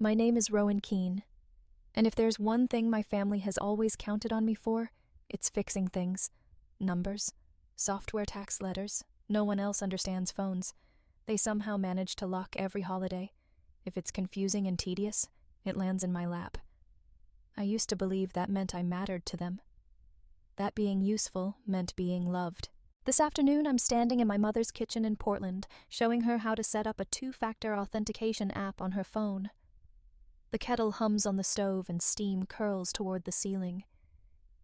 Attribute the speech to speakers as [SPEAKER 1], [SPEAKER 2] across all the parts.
[SPEAKER 1] My name is Rowan Keene, and if there's one thing my family has always counted on me for, it's fixing things. Numbers, software tax letters. No one else understands phones. They somehow manage to lock every holiday. If it's confusing and tedious, it lands in my lap. I used to believe that meant I mattered to them. That being useful meant being loved. This afternoon, I'm standing in my mother's kitchen in Portland, showing her how to set up a 2-factor authentication app on her phone. The kettle hums on the stove and steam curls toward the ceiling.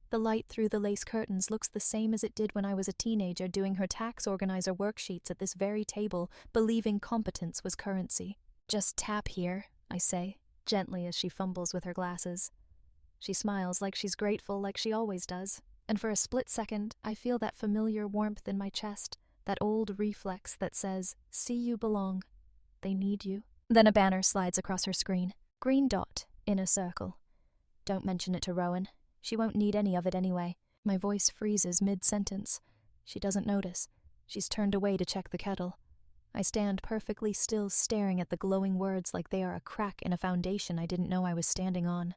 [SPEAKER 1] The light through the lace curtains looks the same as it did when I was a teenager doing her tax organizer worksheets at this very table, believing competence was currency. Just tap here, I say, gently as she fumbles with her glasses. She smiles like she's grateful, like she always does, and for a split second, I feel that familiar warmth in my chest, that old reflex that says, "See, you belong. They need you." Then a banner slides across her screen. Green dot, in a circle. Don't mention it to Rowan. She won't need any of it anyway. My voice freezes mid-sentence. She doesn't notice. She's turned away to check the kettle. I stand perfectly still, staring at the glowing words like they are a crack in a foundation I didn't know I was standing on.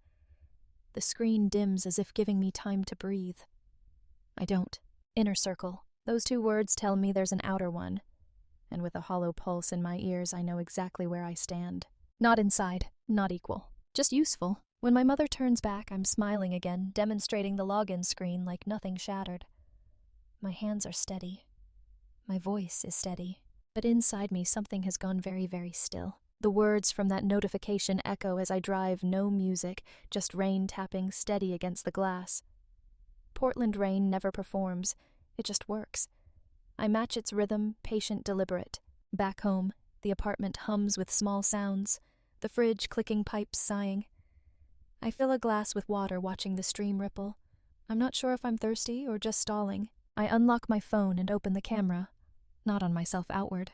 [SPEAKER 1] The screen dims as if giving me time to breathe. I don't. Inner circle. Those 2 words tell me there's an outer one. And with a hollow pulse in my ears, I know exactly where I stand. Not inside, not equal, just useful. When my mother turns back, I'm smiling again, demonstrating the login screen like nothing shattered. My hands are steady. My voice is steady. But inside me, something has gone very, very still. The words from that notification echo as I drive, no music, just rain tapping steady against the glass. Portland rain never performs. It just works. I match its rhythm, patient, deliberate. Back home, the apartment hums with small sounds, the fridge clicking pipes sighing. I fill a glass with water, watching the stream ripple. I'm not sure if I'm thirsty or just stalling. I unlock my phone and open the camera, not on myself outward.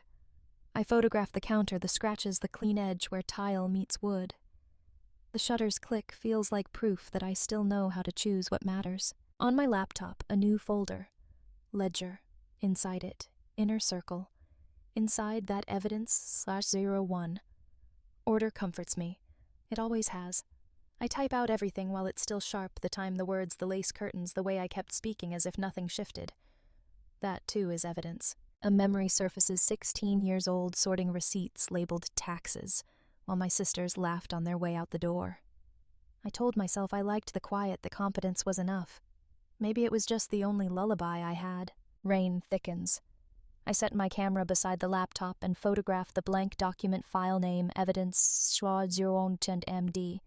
[SPEAKER 1] I photograph the counter, the scratches, the clean edge where tile meets wood. The shutter's click feels like proof that I still know how to choose what matters. On my laptop, a new folder. Ledger. Inside it, inner circle. Inside that evidence/01. Order comforts me. It always has. I type out everything while it's still sharp, the time, the words, the lace curtains, the way I kept speaking as if nothing shifted. That, too, is evidence. A memory surfaces 16 years old sorting receipts labeled taxes, while my sisters laughed on their way out the door. I told myself I liked the quiet, that competence was enough. Maybe it was just the only lullaby I had. Rain thickens. I set my camera beside the laptop and photograph the blank document file name evidence/01MD.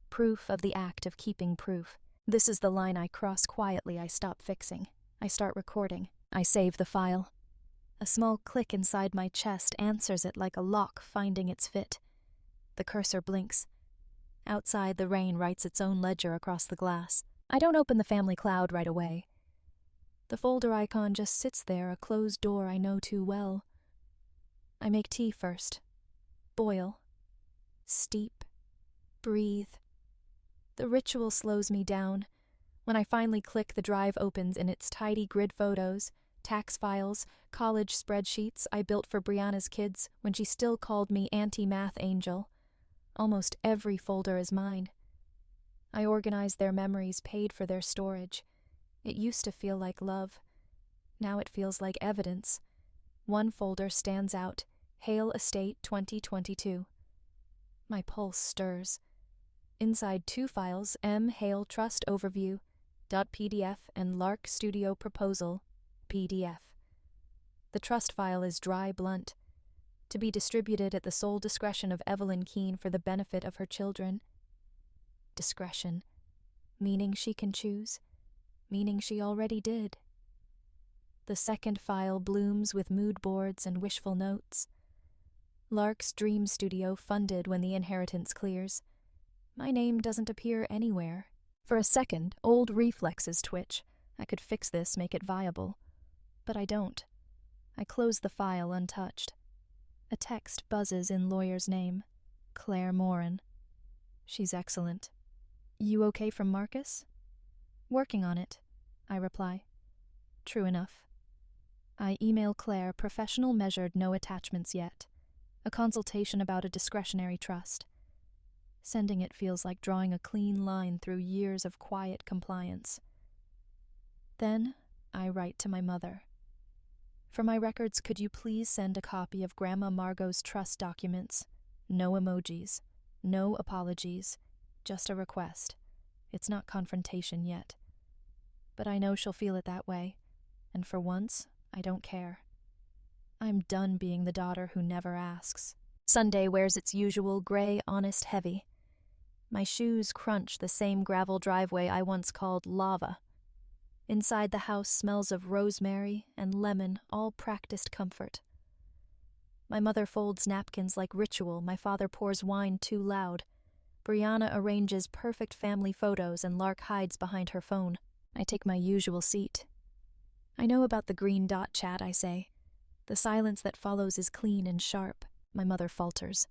[SPEAKER 1] Proof of the act of keeping proof. This is the line I cross quietly. I stop fixing. I start recording. I save the file. A small click inside my chest answers it like a lock finding its fit. The cursor blinks. Outside, the rain writes its own ledger across the glass. I don't open the family cloud right away. The folder icon just sits there, a closed door I know too well. I make tea first. Boil. Steep. Breathe. The ritual slows me down. When I finally click, the drive opens in its tidy grid photos, tax files, college spreadsheets I built for Brianna's kids when she still called me anti-math angel. Almost every folder is mine. I organized their memories, paid for their storage. It used to feel like love. Now it feels like evidence. One folder stands out, Hale Estate 2022. My pulse stirs. Inside 2 files, M. Hale Trust Overview, .pdf and Lark Studio Proposal, PDF. The trust file is dry, blunt, to be distributed at the sole discretion of Evelyn Keene for the benefit of her children. Discretion. Meaning she can choose. Meaning she already did. The second file blooms with mood boards and wishful notes. Lark's Dream Studio funded when the inheritance clears. My name doesn't appear anywhere. For a second, old reflexes twitch. I could fix this, make it viable. But I don't. I close the file untouched. A text buzzes in lawyer's name. Claire Morin. She's excellent. You okay from Marcus? Working on it, I reply. True enough. I email Claire, professional, measured, no attachments yet. A consultation about a discretionary trust. Sending it feels like drawing a clean line through years of quiet compliance. Then I write to my mother. For my records, could you please send a copy of Grandma Margot's trust documents? No emojis, no apologies, just a request. It's not confrontation yet. But I know she'll feel it that way, and for once, I don't care. I'm done being the daughter who never asks. Sunday wears its usual gray, honest heavy. My shoes crunch the same gravel driveway I once called lava. Inside the house smells of rosemary and lemon, all practiced comfort. My mother folds napkins like ritual. My father pours wine too loud. Brianna arranges perfect family photos and Lark hides behind her phone. I take my usual seat. I know about the green dot chat, I say. The silence that follows is clean and sharp. My mother falters.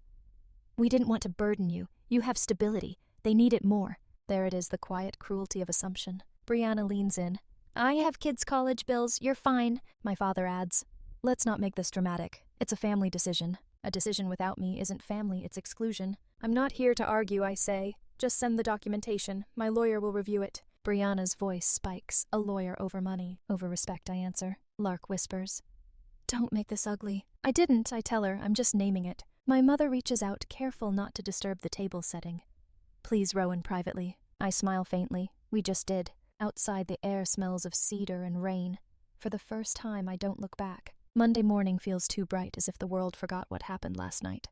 [SPEAKER 1] We didn't want to burden you. You have stability. They need it more. There it is, the quiet cruelty of assumption. Brianna leans in. I have kids' college bills. You're fine, my father adds. Let's not make this dramatic. It's a family decision. A decision without me isn't family, it's exclusion. I'm not here to argue, I say. Just send the documentation. My lawyer will review it. Brianna's voice spikes. A lawyer over money. Over respect, I answer. Lark whispers. Don't make this ugly. I didn't, I tell her. I'm just naming it. My mother reaches out, careful not to disturb the table setting. Please, Rowan, privately. I smile faintly. We just did. Outside, the air smells of cedar and rain. For the first time, I don't look back. Monday morning feels too bright, as if the world forgot what happened last night.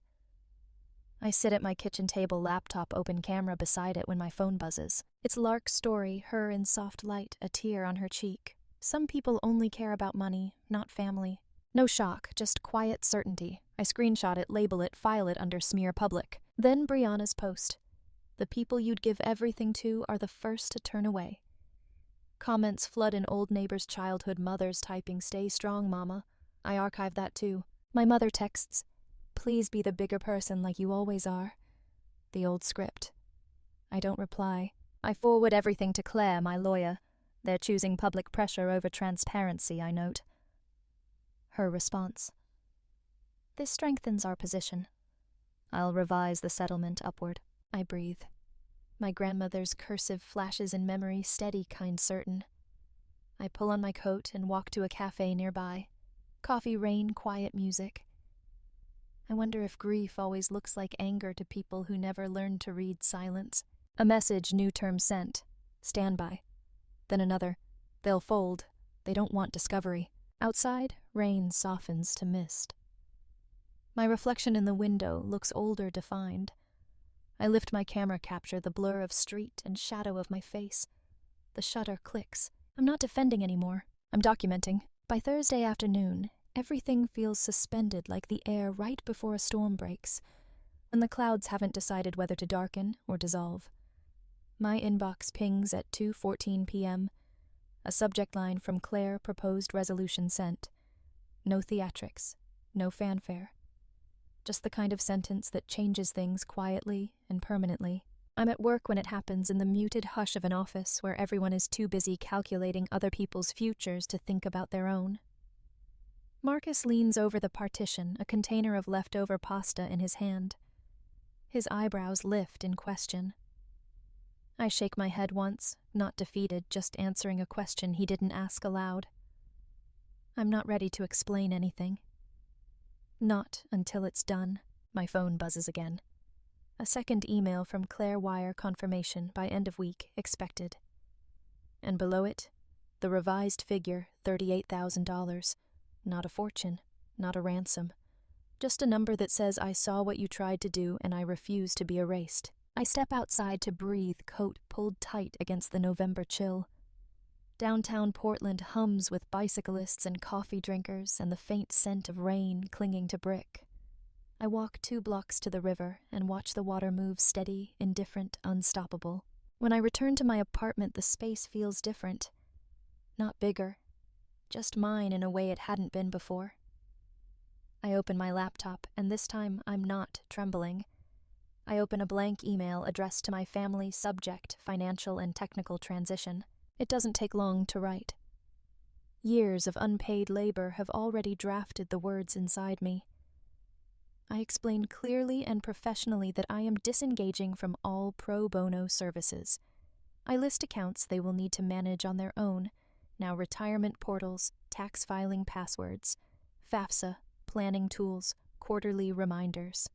[SPEAKER 1] I sit at my kitchen table, laptop open, camera beside it, when my phone buzzes. It's Lark's story, her in soft light, a tear on her cheek. Some people only care about money, not family. No shock, just quiet certainty. I screenshot it, label it, file it under smear public. Then Brianna's post. The people you'd give everything to are the first to turn away. Comments flood in old neighbors' childhood, mothers typing, "Stay strong, mama." I archive that too. My mother texts, "Please be the bigger person like you always are." The old script. I don't reply. I forward everything to Claire, my lawyer. They're choosing public pressure over transparency, I note. Her response. This strengthens our position. I'll revise the settlement upward. I breathe. My grandmother's cursive flashes in memory, steady, kind, certain. I pull on my coat and walk to a cafe nearby. Coffee, rain, quiet music. I wonder if grief always looks like anger to people who never learned to read silence. A message, new term sent. Standby. Then another. They'll fold. They don't want discovery. Outside, rain softens to mist. My reflection in the window looks older, defined. I lift my camera, capture the blur of street and shadow of my face. The shutter clicks. I'm not defending anymore. I'm documenting. By Thursday afternoon, everything feels suspended like the air right before a storm breaks, when the clouds haven't decided whether to darken or dissolve. My inbox pings at 2:14 p.m. A subject line from Claire, proposed resolution sent. No theatrics, no fanfare. Just the kind of sentence that changes things quietly and permanently. I'm at work when it happens, in the muted hush of an office where everyone is too busy calculating other people's futures to think about their own. Marcus leans over the partition, a container of leftover pasta in his hand. His eyebrows lift in question. I shake my head once, not defeated, just answering a question he didn't ask aloud. I'm not ready to explain anything. Not until it's done. My phone buzzes again. A second email from Claire Wire, confirmation, by end of week, expected. And below it, the revised figure, $38,000. Not a fortune, not a ransom. Just a number that says I saw what you tried to do and I refuse to be erased. I step outside to breathe, coat pulled tight against the November chill. Downtown Portland hums with bicyclists and coffee drinkers and the faint scent of rain clinging to brick. I walk 2 blocks to the river and watch the water move steady, indifferent, unstoppable. When I return to my apartment, the space feels different. Not bigger, just mine in a way it hadn't been before. I open my laptop, and this time I'm not trembling. I open a blank email addressed to my family, subject, financial and technical transition. It doesn't take long to write. Years of unpaid labor have already drafted the words inside me. I explain clearly and professionally that I am disengaging from all pro bono services. I list accounts they will need to manage on their own, now retirement portals, tax filing passwords, FAFSA, planning tools, quarterly reminders.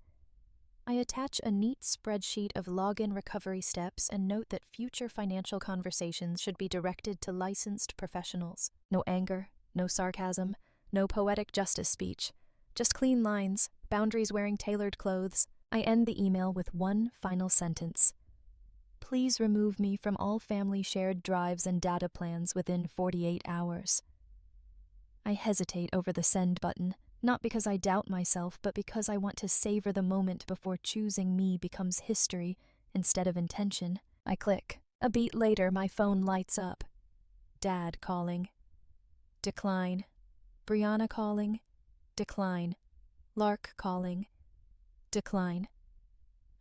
[SPEAKER 1] I attach a neat spreadsheet of login recovery steps and note that future financial conversations should be directed to licensed professionals. No anger, no sarcasm, no poetic justice speech. Just clean lines, boundaries wearing tailored clothes. I end the email with one final sentence. Please remove me from all family shared drives and data plans within 48 hours. I hesitate over the send button, not because I doubt myself, but because I want to savor the moment before choosing me becomes history instead of intention. I click. A beat later, my phone lights up. Dad calling. Decline. Brianna calling. Decline. Lark calling. Decline.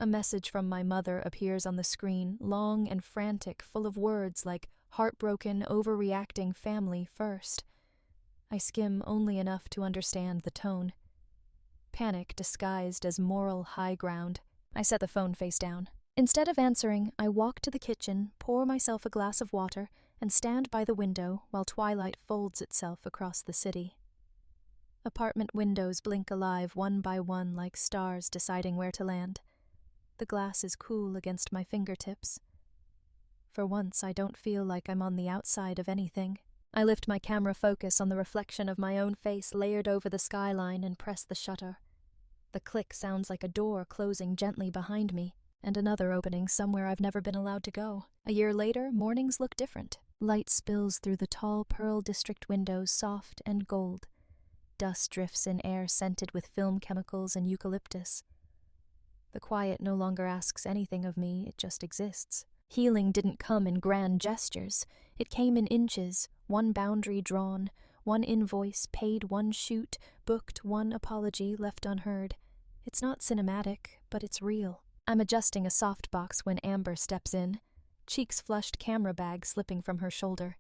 [SPEAKER 1] A message from my mother appears on the screen, long and frantic, full of words like heartbroken, overreacting family first. I skim only enough to understand the tone. Panic disguised as moral high ground. I set the phone face down. Instead of answering, I walk to the kitchen, pour myself a glass of water, and stand by the window while twilight folds itself across the city. Apartment windows blink alive one by one like stars deciding where to land. The glass is cool against my fingertips. For once, I don't feel like I'm on the outside of anything. I lift my camera focus on the reflection of my own face layered over the skyline and press the shutter. The click sounds like a door closing gently behind me, and another opening somewhere I've never been allowed to go. A year later, mornings look different. Light spills through the tall Pearl District windows, soft and gold. Dust drifts in air scented with film chemicals and eucalyptus. The quiet no longer asks anything of me, it just exists. Healing didn't come in grand gestures. It came in inches, one boundary drawn, one invoice paid, one shoot, booked, one apology left unheard. It's not cinematic, but it's real. I'm adjusting a softbox when Amber steps in, cheeks flushed, camera bag slipping from her shoulder.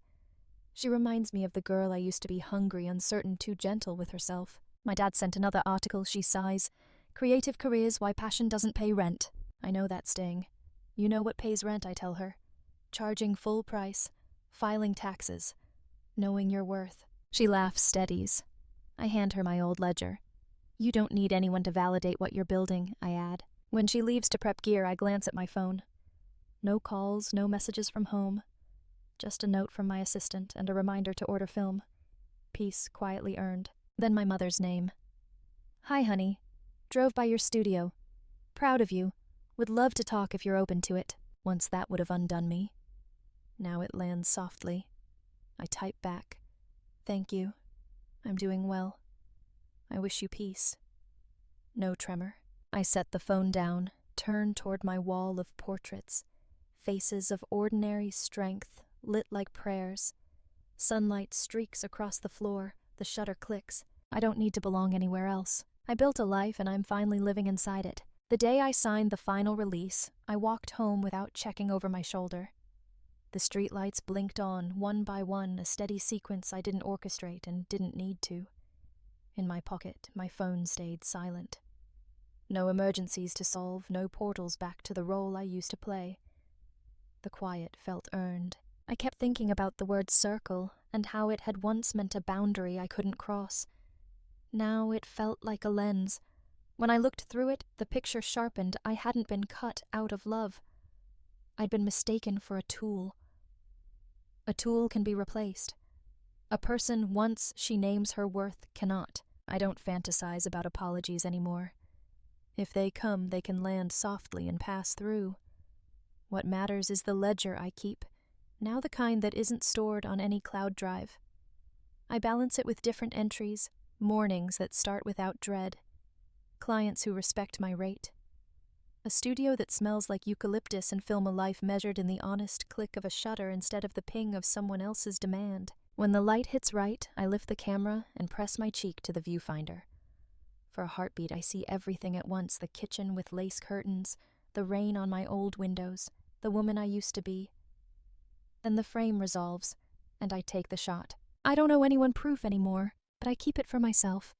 [SPEAKER 1] She reminds me of the girl I used to be, hungry, uncertain, too gentle with herself. My dad sent another article, she sighs. Creative careers, why passion doesn't pay rent. I know that sting. You know what pays rent, I tell her. Charging full price, filing taxes, knowing your worth. She laughs, steadies. I hand her my old ledger. You don't need anyone to validate what you're building, I add. When she leaves to prep gear, I glance at my phone. No calls, no messages from home. Just a note from my assistant and a reminder to order film. Peace quietly earned. Then my mother's name. Hi, honey. Drove by your studio. Proud of you. Would love to talk if you're open to it. Once that would have undone me. Now it lands softly. I type back. Thank you. I'm doing well. I wish you peace. No tremor. I set the phone down, turn toward my wall of portraits. Faces of ordinary strength, lit like prayers. Sunlight streaks across the floor, the shutter clicks. I don't need to belong anywhere else. I built a life and I'm finally living inside it. The day I signed the final release, I walked home without checking over my shoulder. The streetlights blinked on, one by one, a steady sequence I didn't orchestrate and didn't need to. In my pocket, my phone stayed silent. No emergencies to solve, no portals back to the role I used to play. The quiet felt earned. I kept thinking about the word circle and how it had once meant a boundary I couldn't cross. Now it felt like a lens. When I looked through it, the picture sharpened. I hadn't been cut out of love. I'd been mistaken for a tool. A tool can be replaced. A person, once she names her worth, cannot. I don't fantasize about apologies anymore. If they come, they can land softly and pass through. What matters is the ledger I keep, now the kind that isn't stored on any cloud drive. I balance it with different entries, mornings that start without dread, clients who respect my rate, a studio that smells like eucalyptus and film a life measured in the honest click of a shutter instead of the ping of someone else's demand. When the light hits right, I lift the camera and press my cheek to the viewfinder. For a heartbeat, I see everything at once, the kitchen with lace curtains, the rain on my old windows, the woman I used to be. Then the frame resolves, and I take the shot. I don't owe anyone proof anymore, but I keep it for myself.